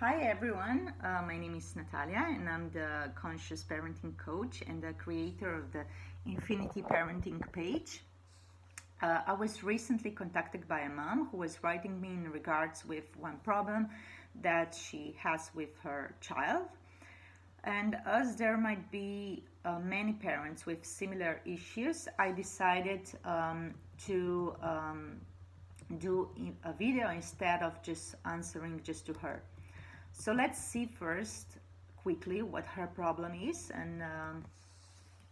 Hi everyone, my name is Natalija and I'm the conscious parenting coach and the creator of the Infinity Parenting page. I was recently contacted by a mom who was writing me in regards with one problem that she has with her child. And as there might be many parents with similar issues, I decided to do a video instead of just answering just to her. So let's see first quickly what her problem is, and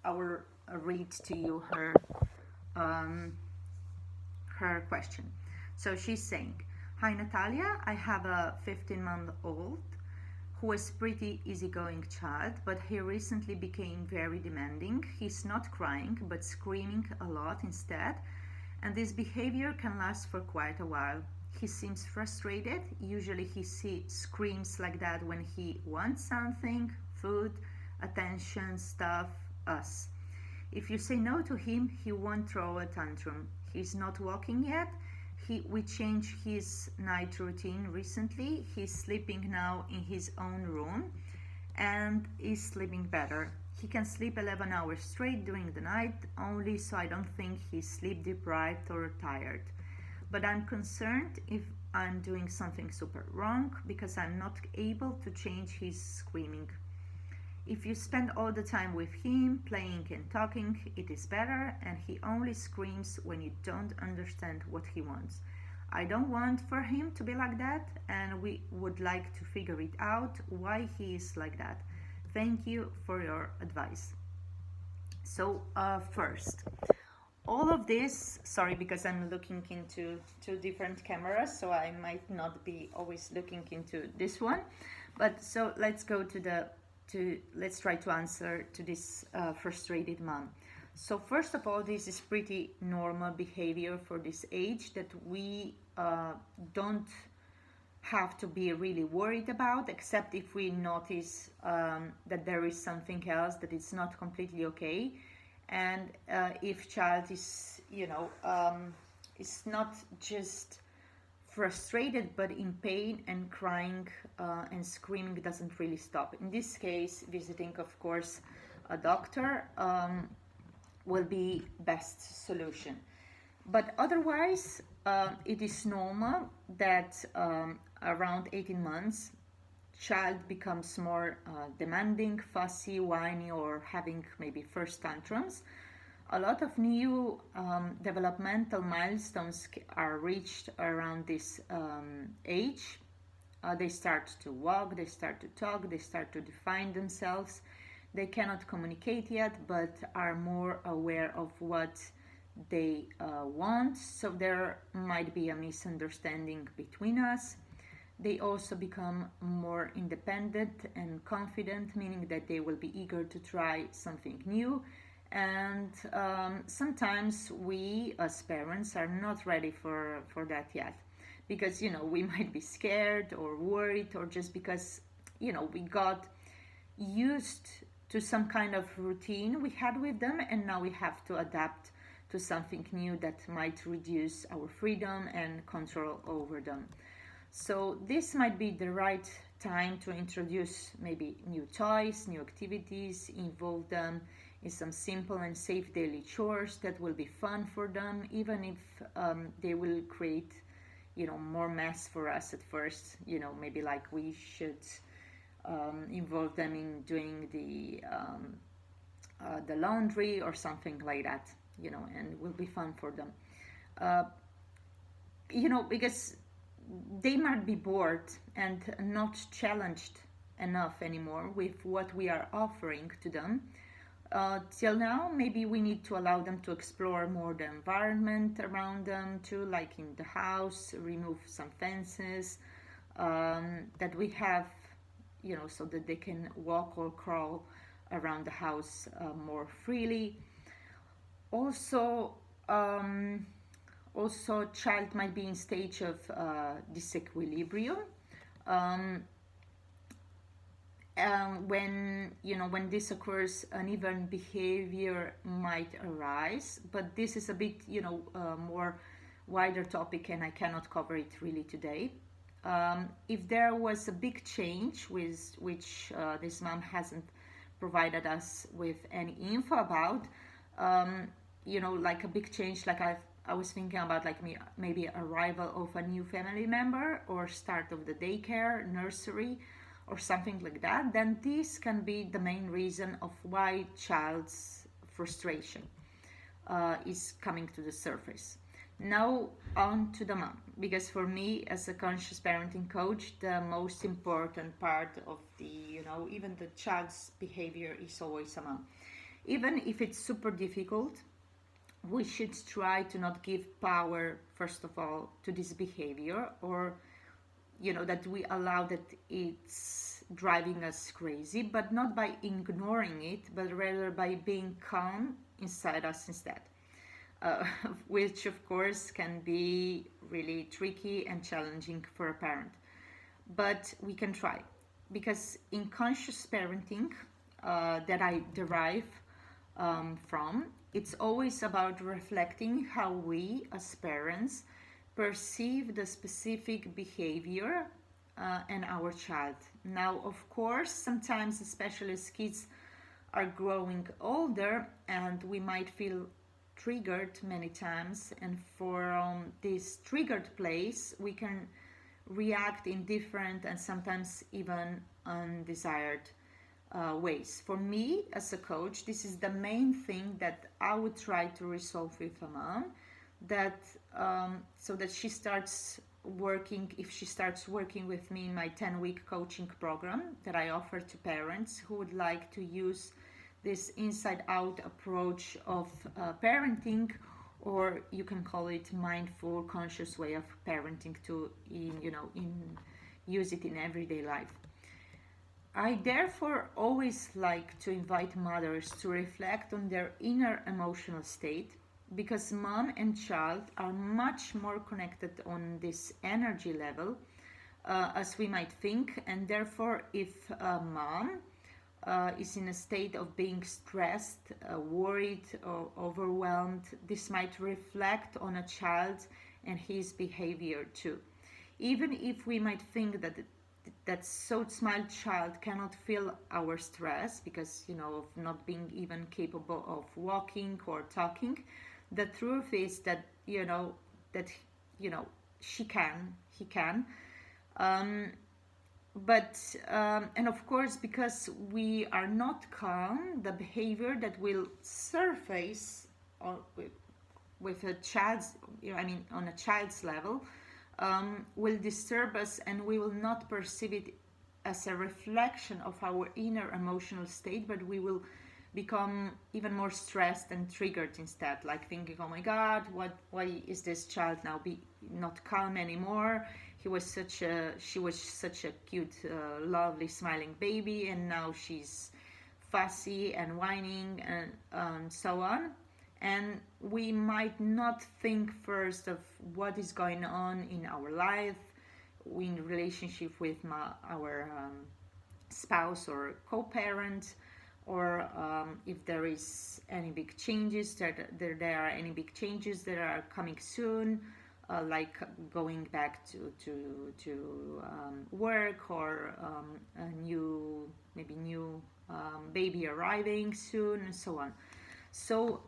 I will read to you um, her question. So she's saying, "Hi Natalija, I have a 15-month-old who is pretty easygoing child, but he recently became very demanding. He's not crying, but screaming a lot instead, and this behavior can last for quite a while. He seems frustrated. Usually he screams like that when he wants something, food, attention, stuff, us. If you say no to him, he won't throw a tantrum. He's not walking yet. We changed his night routine recently. He's sleeping now in his own room and is sleeping better. He can sleep 11 hours straight during the night only, so I don't think he's sleep deprived or tired. But I'm concerned if I'm doing something super wrong because I'm not able to change his screaming. If you spend all the time with him, playing and talking, it is better, and he only screams when you don't understand what he wants. I don't want for him to be like that, and we would like to figure it out why he is like that. Thank you for your advice." So first, all of this, sorry, because I'm looking into two different cameras, so I might not be always looking into this one. But so let's go let's try to answer to this frustrated mom. So first of all, this is pretty normal behavior for this age that we don't have to be really worried about, except if we notice that there is something else that is not completely okay. And if child is is not just frustrated but in pain and crying and screaming doesn't really stop. In this case, visiting of course a doctor will be best solution. But otherwise it is normal that around 18 months child becomes more demanding, fussy, whiny, or having maybe first tantrums. A lot of new developmental milestones are reached around this age. They start to walk, they start to talk, they start to define themselves. They cannot communicate yet, but are more aware of what they want. So there might be a misunderstanding between us. They also become more independent and confident, meaning that they will be eager to try something new. And sometimes we as parents are not ready for that yet, because we might be scared or worried, or just because we got used to some kind of routine we had with them, and now we have to adapt to something new that might reduce our freedom and control over them. So this might be the right time to introduce maybe new toys, new activities, involve them in some simple and safe daily chores that will be fun for them, even if they will create, more mess for us at first. Maybe like we should involve them in doing the laundry or something like that, and it will be fun for them. Because they might be bored and not challenged enough anymore with what we are offering to them. Till now, maybe we need to allow them to explore more the environment around them too, like in the house, remove some fences that we have, so that they can walk or crawl around the house more freely. Also, child might be in stage of disequilibrium. When this occurs, uneven behavior might arise, but this is a bit more wider topic, and I cannot cover it really today. If there was a big change with which this mom hasn't provided us with any info about, um, like a big change, like I was thinking about like maybe arrival of a new family member or start of the daycare, nursery, or something like that, then this can be the main reason of why child's frustration is coming to the surface. Now on to the mom, because for me as a conscious parenting coach, the most important part of the, even the child's behavior is always a mom. Even if it's super difficult, we should try to not give power, first of all, to this behavior, or that we allow that it's driving us crazy, but not by ignoring it, but rather by being calm inside us instead. Which of course can be really tricky and challenging for a parent, but we can try, because in conscious parenting that I derive from, it's always about reflecting how we as parents perceive the specific behavior in our child. Now, of course, sometimes, especially as kids are growing older, and we might feel triggered many times, and from this triggered place, we can react in different and sometimes even undesired ways. For me as a coach, this is the main thing that I would try to resolve with a mom, that so that she starts working, if she starts working with me in my 10-week coaching program that I offer to parents who would like to use this inside out approach of parenting, or you can call it mindful conscious way of parenting, to use it in everyday life. I therefore always like to invite mothers to reflect on their inner emotional state, because mom and child are much more connected on this energy level as we might think, and therefore if a mom is in a state of being stressed, worried, or overwhelmed, this might reflect on a child and his behavior too. Even if we might think that so small child cannot feel our stress because of not being even capable of walking or talking, the truth is that that she can, he can. Um, but and of course, because we are not calm, the behavior that will surface with a child's, on a child's level, will disturb us, and we will not perceive it as a reflection of our inner emotional state, but we will become even more stressed and triggered instead, like thinking, oh my god, why is this child now be not calm anymore? She was such a cute, lovely smiling baby, and now she's fussy and whining, and so on. And we might not think first of what is going on in our life, in relationship with our spouse or co-parent, or if there is any big changes, there are any big changes that are coming soon, like going back to work, or a new baby arriving soon, and so on. So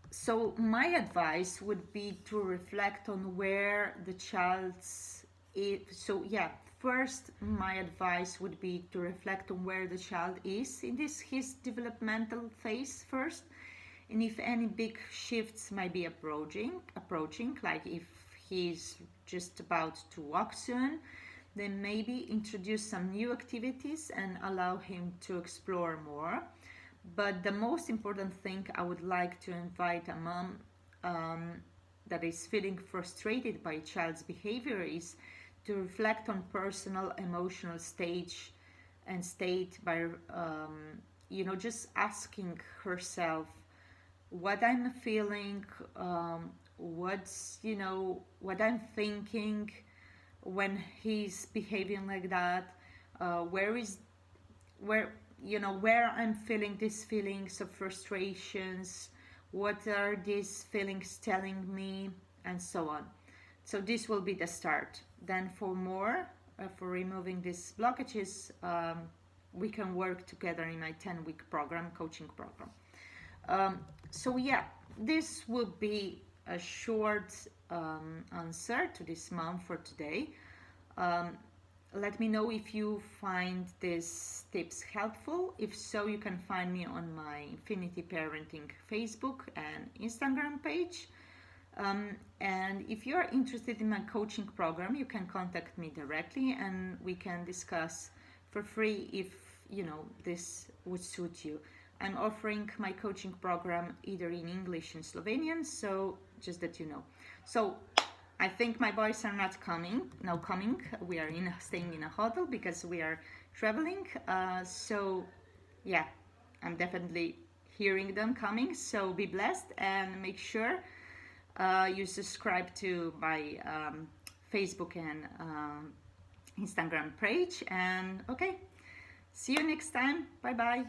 so my advice would be to reflect on where the child's is. So yeah, first my advice would be to reflect on where the child is in his developmental phase first, and if any big shifts might be approaching, like if he's just about to walk soon, then maybe introduce some new activities and allow him to explore more. But the most important thing I would like to invite a mom that is feeling frustrated by child's behavior is to reflect on personal emotional state by just asking herself what I'm feeling, what I'm thinking when he's behaving like that, where I'm feeling these feelings of frustrations, what are these feelings telling me, and so on. So this will be the start. Then for more, for removing these blockages, we can work together in my 10-week program, coaching program. So yeah, this will be a short answer to this mom for today. Let me know if you find these tips helpful. If so, you can find me on my Infinity Parenting Facebook and Instagram page. And if you're interested in my coaching program, you can contact me directly and we can discuss for free if this would suit you. I'm offering my coaching program either in English and Slovenian, so just that you know. So I think my boys are not coming. We are staying in a hotel because we are traveling. So yeah, I'm definitely hearing them coming. So be blessed and make sure you subscribe to my Facebook and Instagram page. And okay, see you next time. Bye bye.